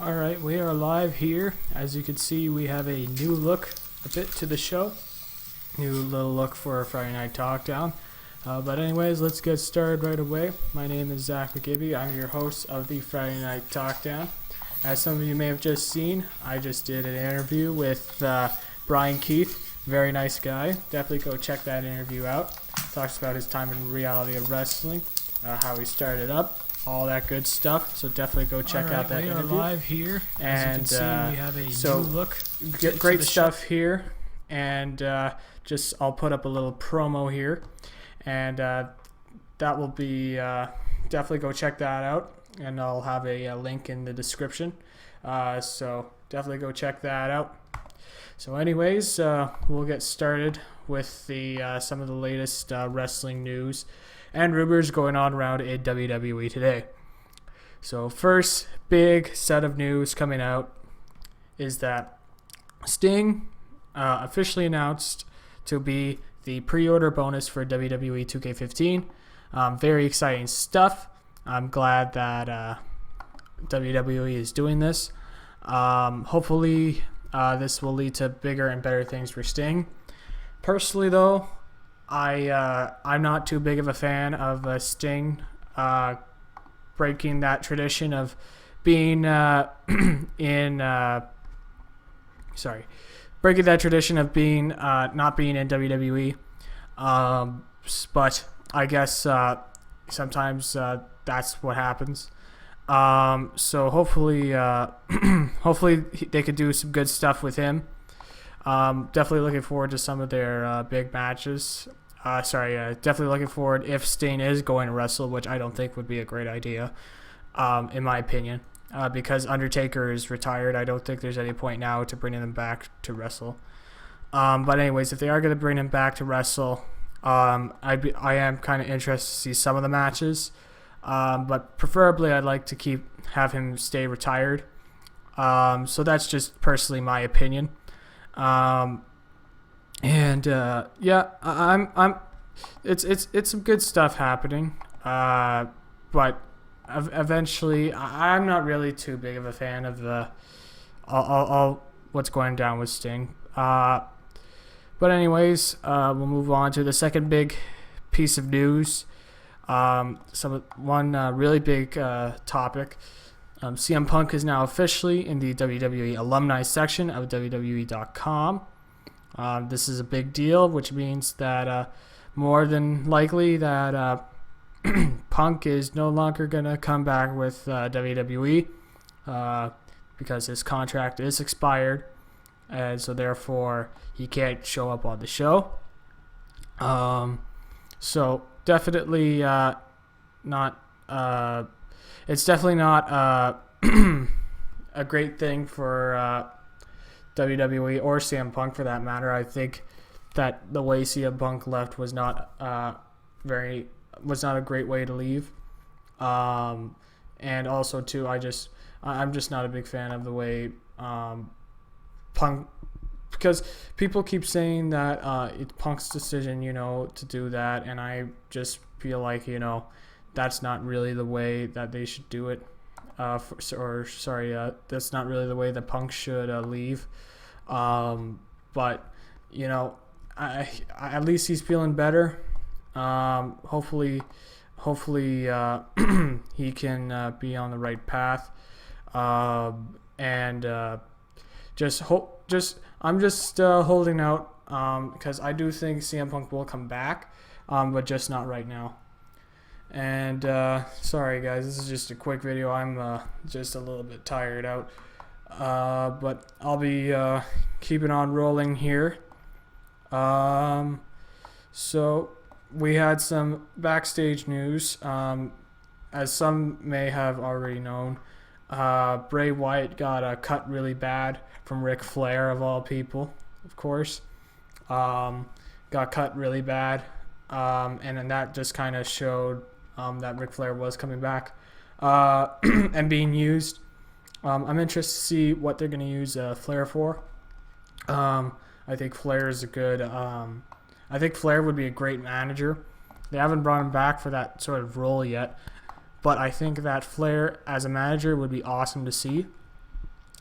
Alright, we are live here. As you can see, we have a new look a bit to the show. New little look for Friday Night Talkdown. But anyways, let's get started right away. My name is Zach McGibby. I'm your host of the Friday Night Talkdown. As some of you may have just seen, I just did an interview with Brian Keith. Very nice guy. Definitely go check that interview out. Talks about his time in reality of wrestling, how he started up, all that good stuff. So definitely go check out that interview. We are live here. And as you can see, we have a so new look. great stuff here. And I'll put up a little promo here, and that will be definitely go check that out. And I'll have a link in the description. So definitely go check that out. So anyways, we'll get started with the some of the latest wrestling news and rumors going on around in WWE today. So first big set of news coming out is that Sting officially announced to be the pre-order bonus for WWE 2K15. Very exciting stuff. I'm glad that WWE is doing this. Hopefully this will lead to bigger and better things for Sting. Personally, though, I'm not too big of a fan of Sting breaking that tradition of being breaking that tradition of being not being in WWE. But I guess sometimes that's what happens. So hopefully they could do some good stuff with him. Definitely looking forward to some of their big matches. Definitely looking forward if Sting is going to wrestle, which I don't think would be a great idea, in my opinion, because Undertaker is retired. I don't think there's any point now to bringing him back to wrestle. But anyways, if they are going to bring him back to wrestle, I am kind of interested to see some of the matches, but preferably I'd like to have him stay retired. So that's just personally my opinion. It's some good stuff happening. But eventually, I'm not really too big of a fan of all what's going down with Sting. But anyways, we'll move on to the second big piece of news. One really big topic. CM Punk is now officially in the WWE alumni section of WWE.com. This is a big deal, which means that more than likely that Punk is no longer going to come back with WWE because his contract is expired, and so therefore he can't show up on the show. So definitely not. It's definitely not a great thing for WWE or CM Punk for that matter. I think that the way CM Punk left was not a great way to leave. And also too, I'm just not a big fan of the way Punk, because people keep saying that it's Punk's decision, to do that, and I just feel like that's not really the way that they should do it. That's not really the way that Punk should leave. But at least he's feeling better. Hopefully he can be on the right path. I'm just holding out because I do think CM Punk will come back, but just not right now. And sorry guys, this is just a quick video. I'm just a little bit tired out, but I'll be keeping on rolling here. So we had some backstage news. As some may have already known, Bray Wyatt got cut really bad from Ric Flair, of all people, of course. Got cut really bad, and then that just kind of showed that Ric Flair was coming back and being used. I'm interested to see what they're going to use Flair for. I think Flair is I think Flair would be a great manager. They haven't brought him back for that sort of role yet, but I think that Flair as a manager would be awesome to see.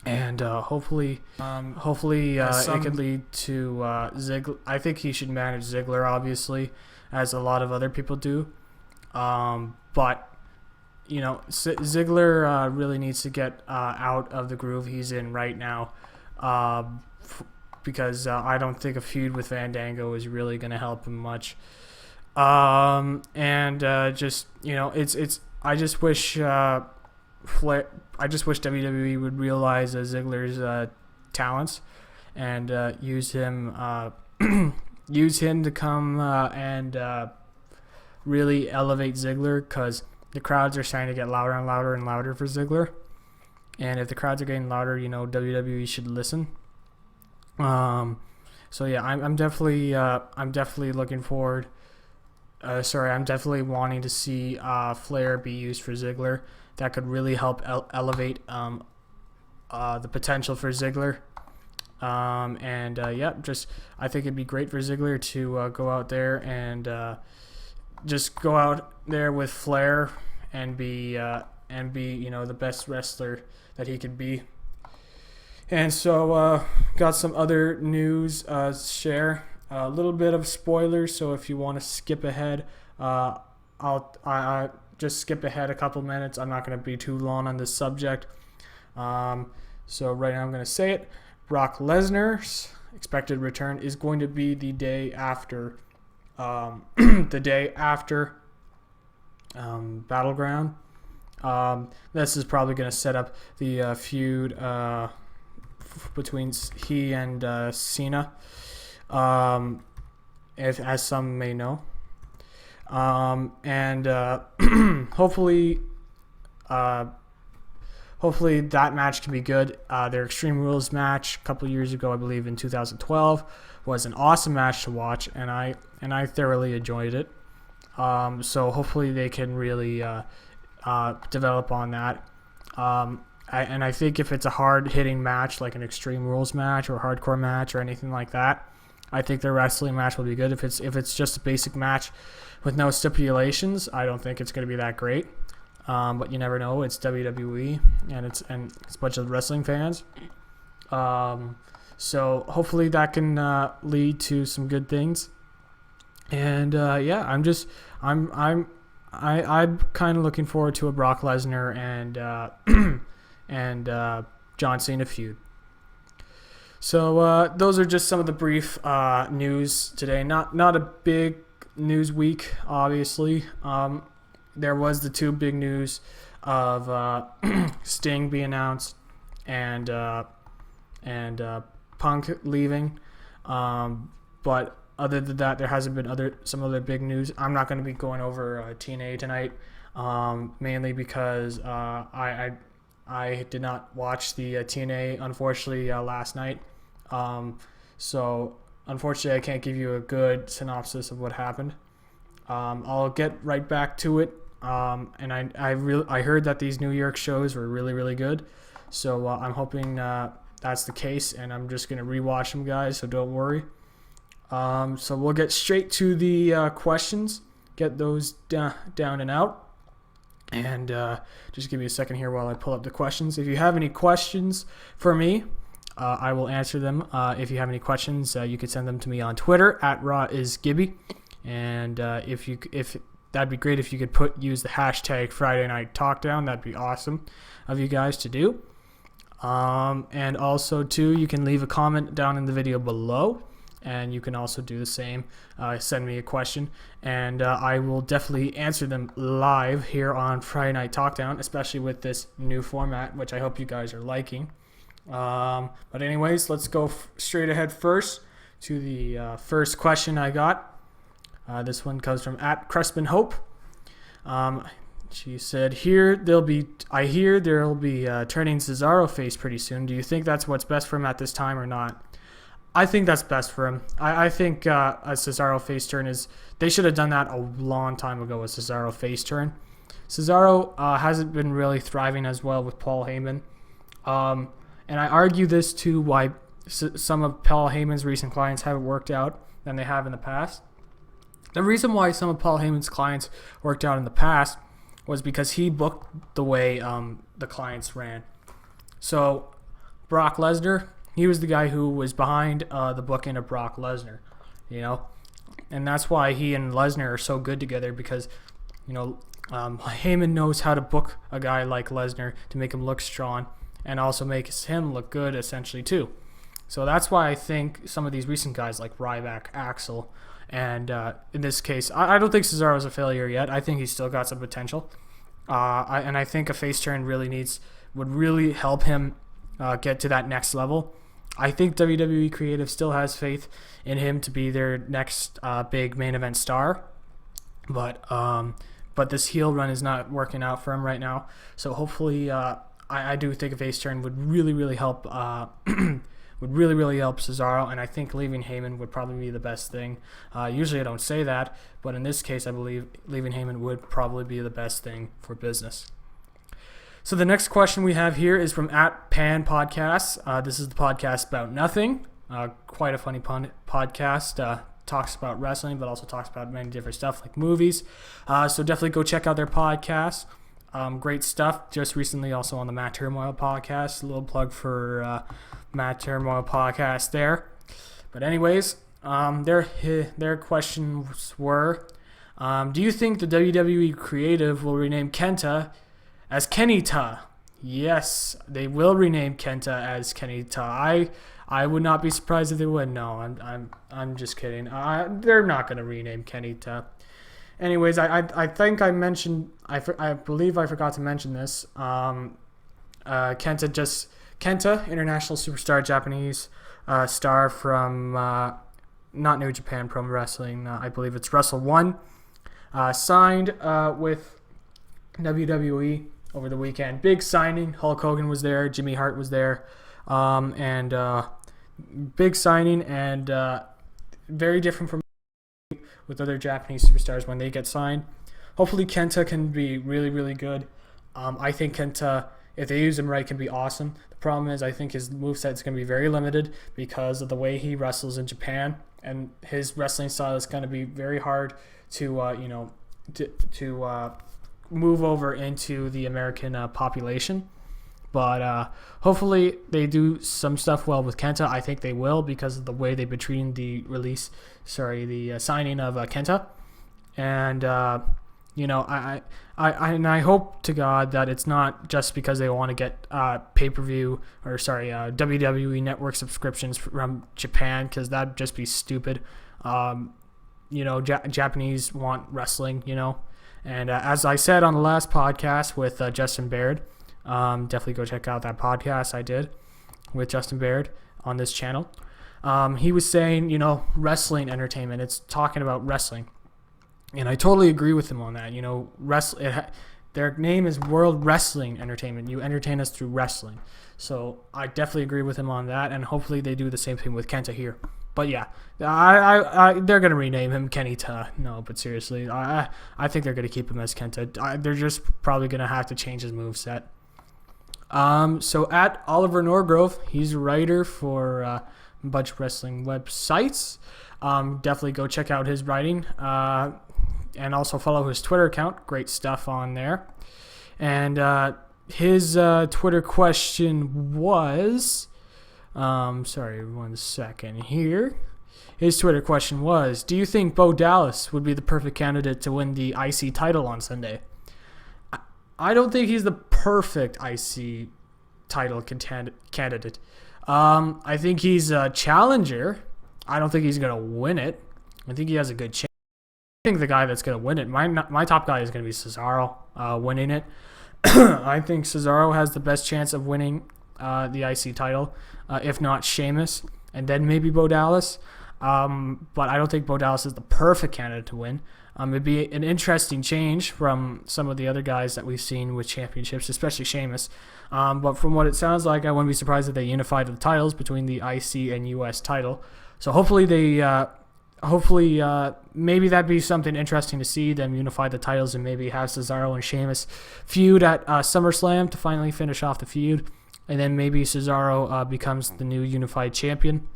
And hopefully it could lead to Ziggler. I think he should manage Ziggler, obviously, as a lot of other people do. But Ziggler really needs to get out of the groove he's in right now, because I don't think a feud with Fandango is really going to help him much. I just wish WWE would realize Ziggler's talents and use him to come and really elevate Ziggler, because the crowds are starting to get louder and louder and louder for Ziggler. And if the crowds are getting louder, WWE should listen. So yeah, I'm definitely looking forward. I'm definitely wanting to see Flair be used for Ziggler. That could really help elevate the potential for Ziggler. I think it'd be great for Ziggler to go out there and just go out there with Flair and be the best wrestler that he could be. And so got some other news share. A little bit of spoilers, so if you want to skip ahead, I just skip ahead a couple minutes. I'm not going to be too long on this subject. So right now I'm going to say it. Brock Lesnar's expected return is going to be the day after Battleground. This is probably going to set up the feud between he and Cena, as some may know. Hopefully that match can be good. Their Extreme Rules match a couple years ago, I believe in 2012, was an awesome match to watch, and I thoroughly enjoyed it. So hopefully they can really develop on that. I think if it's a hard-hitting match, like an Extreme Rules match or a hardcore match or anything like that, I think their wrestling match will be good. If it's just a basic match with no stipulations, I don't think it's going to be that great. But you never know. It's WWE, and it's a bunch of wrestling fans. So hopefully that can lead to some good things. And I'm kind of looking forward to a Brock Lesnar and John Cena feud. So those are just some of the brief news today. Not a big news week, obviously. There was the two big news of Sting being announced and Punk leaving. But other than that, there hasn't been some other big news. I'm not going to be going over TNA tonight, mainly because I did not watch the TNA, unfortunately, last night. So unfortunately, I can't give you a good synopsis of what happened. I'll get right back to it. And I heard that these New York shows were really, really good. So I'm hoping that's the case, and I'm just going to rewatch them, guys, so don't worry. So we'll get straight to the questions, get those down and out. And just give me a second here while I pull up the questions. If you have any questions for me, I will answer them. If you have any questions, you could send them to me on Twitter at @RawIsGibby. And if that'd be great if you could use the hashtag Friday Night Talkdown. That'd be awesome of you guys to do. And also, too, you can leave a comment down in the video below. And you can also do the same. Send me a question. And I will definitely answer them live here on Friday Night Talkdown, especially with this new format, which I hope you guys are liking. But anyways, let's go straight ahead first to the first question I got. This one comes from @CrespinHope. She said, I hear there'll be turning Cesaro face pretty soon. Do you think that's what's best for him at this time or not? I think that's best for him. I think a Cesaro face turn they should have done that a long time ago, a Cesaro face turn. Cesaro hasn't been really thriving as well with Paul Heyman. And I argue this too, why some of Paul Heyman's recent clients haven't worked out than they have in the past. The reason why some of Paul Heyman's clients worked out in the past was because he booked the way the clients ran. So Brock Lesnar, he was the guy who was behind the booking of Brock Lesnar, you know, and that's why he and Lesnar are so good together, because, you know, Heyman knows how to book a guy like Lesnar to make him look strong and also makes him look good essentially too. So that's why I think some of these recent guys like Ryback, Axel, and in this case, I don't think Cesaro's a failure yet. I think he's still got some potential. And I think a face turn would really help him get to that next level. I think WWE Creative still has faith in him to be their next big main event star, but this heel run is not working out for him right now. So hopefully, I do think a face turn would really help. Would really help Cesaro, and I think leaving Heyman would probably be the best thing. Usually I don't say that, but in this case I believe leaving Heyman would probably be the best thing for business. So the next question we have here is from @PanPodcasts. This is the podcast about nothing. Quite a funny podcast. Talks about wrestling, but also talks about many different stuff like movies. So definitely go check out their podcast. Great stuff. Just recently also on the Matt Turmoil podcast. A little plug for Matt Turmoil podcast there. But anyways, their questions were, do you think the WWE Creative will rename Kenta as Kenny-Ta? Yes, they will rename Kenta as Kenny-Ta. I would not be surprised if they would. No, I'm just kidding. They're not going to rename Kenny-Ta. Anyways, I think I mentioned, I believe I forgot to mention this. Kenta, international superstar, Japanese star from not New Japan Pro Wrestling. I believe it's Wrestle One. Signed with WWE over the weekend. Big signing. Hulk Hogan was there. Jimmy Hart was there. And big signing, and very different from with other Japanese superstars when they get signed. Hopefully Kenta can be really good. I think Kenta, if they use him right, can be awesome. The problem is I think his moveset is going to be very limited because of the way he wrestles in Japan, and his wrestling style is going to be very hard to move over into the American population. But hopefully they do some stuff well with Kenta. I think they will, because of the way they've been treating the signing of Kenta. And I hope to God that it's not just because they want to get pay-per-view WWE Network subscriptions from Japan, because that'd just be stupid. Japanese want wrestling, And as I said on the last podcast with Justin Baird, definitely go check out that podcast I did with Justin Baird on this channel. He was saying, wrestling entertainment. It's talking about wrestling. And I totally agree with him on that. Their name is World Wrestling Entertainment. You entertain us through wrestling. So I definitely agree with him on that. And hopefully they do the same thing with Kenta here. But yeah, they're going to rename him Kenny-Ta. No, but seriously, I think they're going to keep him as Kenta. They're just probably going to have to change his moveset. So @Oliver Norgrove, he's a writer for a bunch of wrestling websites. Definitely go check out his writing, and also follow his Twitter account. Great stuff on there. And his Twitter question was, sorry, 1 second here. His Twitter question was, do you think Bo Dallas would be the perfect candidate to win the IC title on Sunday? I don't think he's the perfect IC title candidate. I think he's a challenger. I don't think he's going to win it. I think he has a good chance. I think the guy that's going to win it, my top guy is going to be Cesaro winning it. I think Cesaro has the best chance of winning the IC title, if not Sheamus, and then maybe Bo Dallas. But I don't think Bo Dallas is the perfect candidate to win. It'd be an interesting change from some of the other guys that we've seen with championships, especially Sheamus. But from what it sounds like, I wouldn't be surprised if they unified the titles between the IC and US title. So hopefully maybe that'd be something interesting to see them unify the titles and maybe have Cesaro and Sheamus feud at SummerSlam to finally finish off the feud. And then maybe Cesaro becomes the new unified champion.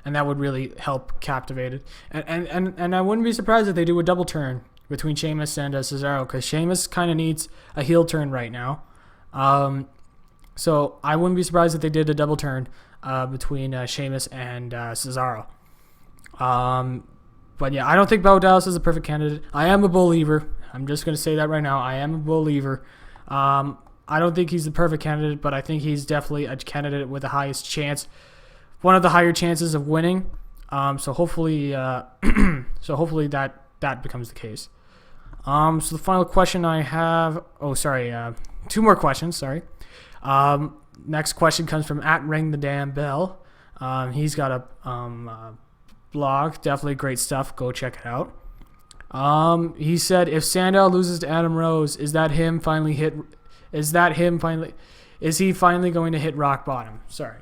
And that would really help captivate it. And I wouldn't be surprised if they do a double turn between Sheamus and Cesaro, because Sheamus kind of needs a heel turn right now. So I wouldn't be surprised if they did a double turn between Sheamus and Cesaro. But yeah, I don't think Bo Dallas is a perfect candidate. I am a believer. I'm just going to say that right now. I am a believer. I don't think he's the perfect candidate, but I think he's definitely a candidate with the highest chance, one of the higher chances of winning. So hopefully that becomes the case. So the final question I have. Oh, sorry. 2 more questions. Sorry. Next question comes from @RingTheDamnBell. He's got a blog, definitely great stuff. Go check it out. He said, if Sandow loses to Adam Rose, is he finally going to hit rock bottom? Sorry.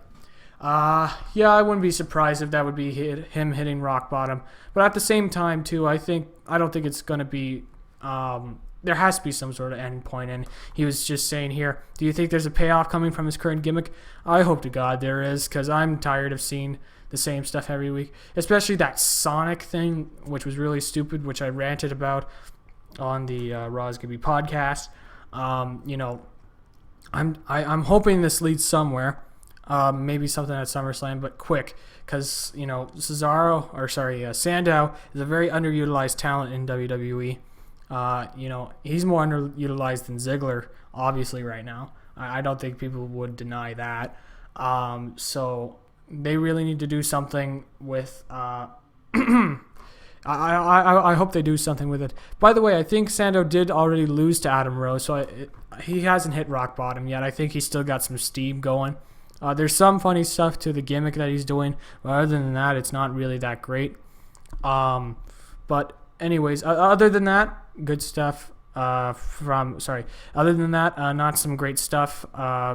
Yeah, I wouldn't be surprised if that would be him hitting rock bottom. But at the same time, too, I don't think it's going to be. There has to be some sort of end point. And he was just saying here, do you think there's a payoff coming from his current gimmick? I hope to God there is, because I'm tired of seeing the same stuff every week. Especially that Sonic thing, which was really stupid, which I ranted about on the Roz Gibby podcast. I'm hoping this leads somewhere. Maybe something at SummerSlam, but quick, because Sandow is a very underutilized talent in WWE. He's more underutilized than Ziggler, obviously, right now. I don't think people would deny that. So they really need to do something with. I hope they do something with it. By the way, I think Sandow did already lose to Adam Rose, so he hasn't hit rock bottom yet. I think he's still got some steam going. There's some funny stuff to the gimmick that he's doing, but other than that, it's not really that great. But anyways, other than that, good stuff other than that, not some great stuff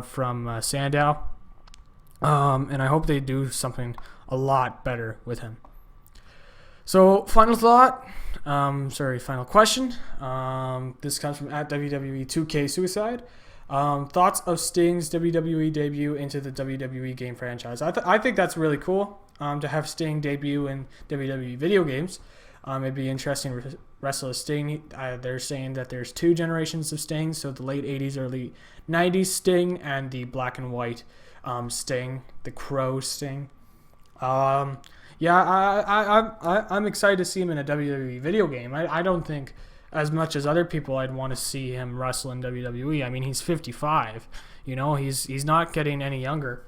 from Sandow. And I hope they do something a lot better with him. So, final question. This comes from @WWE 2K Suicide. Thoughts of Sting's WWE debut into the WWE game franchise. I think that's really cool to have Sting debut in WWE video games. It'd be interesting to wrestle as Sting. They're saying that there's 2 generations of Sting, so the late 80s, early 90s Sting and the black and white Sting, the Crow Sting. I'm excited to see him in a WWE video game. I don't think, as much as other people, I'd want to see him wrestle in WWE. I mean, he's 55. He's not getting any younger.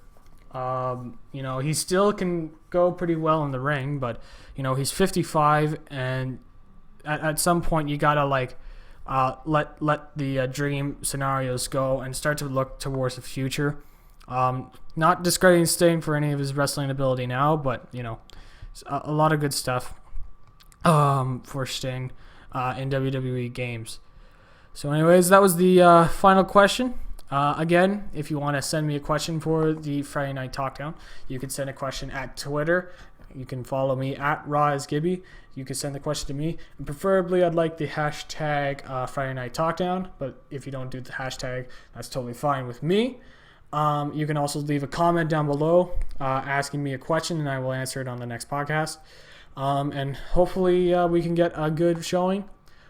He still can go pretty well in the ring, but he's 55, and at some point you gotta let the dream scenarios go and start to look towards the future. Not discrediting Sting for any of his wrestling ability now, but a lot of good stuff for Sting in WWE games. So anyways, that was the final question. Again, if you want to send me a question for the Friday Night Talkdown, you can send a question at Twitter. You can follow me at RawAsGibby. You can send the question to me. And preferably, I'd like the hashtag Friday Night Talkdown. But if you don't do the hashtag, that's totally fine with me. You can also leave a comment down below asking me a question, and I will answer it on the next podcast. And hopefully we can get a good showing.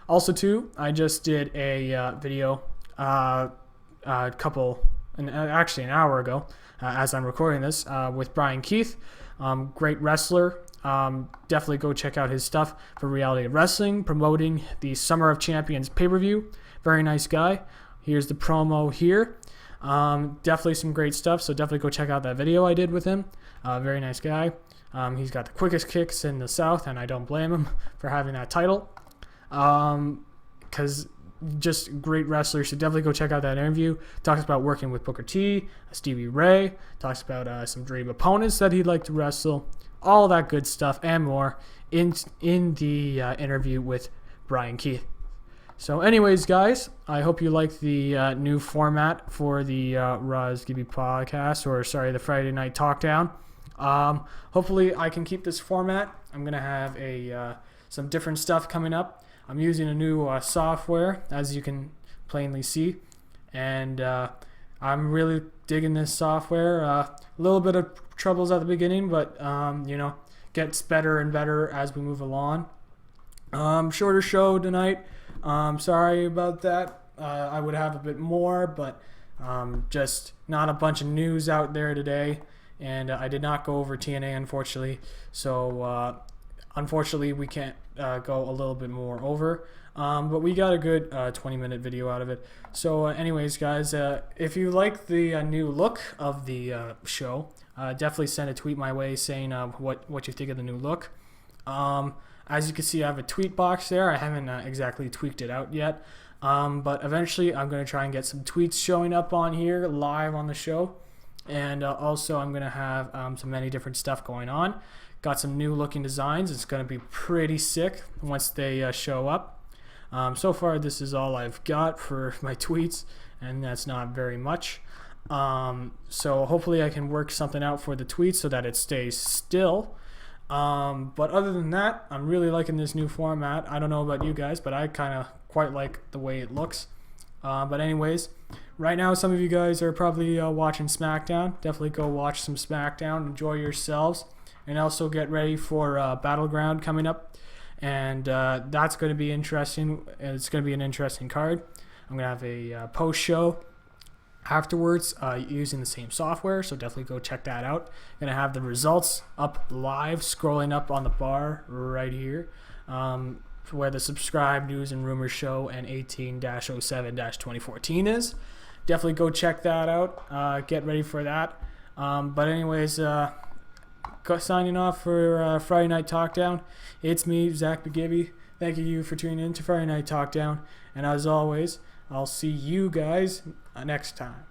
Also, too, I just did a video actually an hour ago, as I'm recording this, with Brian Keith, great wrestler. Definitely go check out his stuff for Reality of Wrestling, promoting the Summer of Champions pay-per-view. Very nice guy. Here's the promo here. Definitely some great stuff, so definitely go check out that video I did with him. Very nice guy. He's got the quickest kicks in the South, and I don't blame him for having that title. Because just great wrestler, so definitely go check out that interview. Talks about working with Booker T, Stevie Ray. Talks about some dream opponents that he'd like to wrestle. All that good stuff and more in the interview with Brian Keith. So anyways, guys, I hope you like the new format for the Roz Gibby podcast, the Friday Night Talkdown. Hopefully I can keep this format. I'm going to have some different stuff coming up. I'm using a new software, as you can plainly see, and I'm really digging this software. A little bit of troubles at the beginning, but gets better and better as we move along. Shorter show tonight. Sorry about that. I would have a bit more, but Just not a bunch of news out there today, and I did not go over TNA, unfortunately. So unfortunately, we can't go a little bit more over. But we got a good 20-minute video out of it. So anyways, guys, if you like the new look of the show, definitely send a tweet my way saying what you think of the new look. As you can see, I have a tweet box there. I haven't exactly tweaked it out yet. But eventually, I'm going to try and get some tweets showing up on here live on the show. And also, I'm going to have some many different stuff going on. Got some new looking designs. It's going to be pretty sick once they show up. So far, this is all I've got for my tweets, and that's not very much. So hopefully I can work something out for the tweets so that it stays still. But other than that, I'm really liking this new format. I don't know about you guys, but I kind of quite like the way it looks. But anyways, right now some of you guys are probably watching SmackDown. Definitely go watch some SmackDown. Enjoy yourselves. And also get ready for Battleground coming up. And that's going to be interesting. It's going to be an interesting card. I'm going to have a post show afterwards using the same software, so definitely go check that out. Going to have the results up live, scrolling up on the bar right here, where the subscribe, news, and rumors show and 18-07-2014 is. Definitely go check that out. Get ready for that. But anyways, signing off for Friday Night Talkdown. It's me, Zach McGibby. Thank you for tuning in to Friday Night Talkdown. And as always, I'll see you guys next time.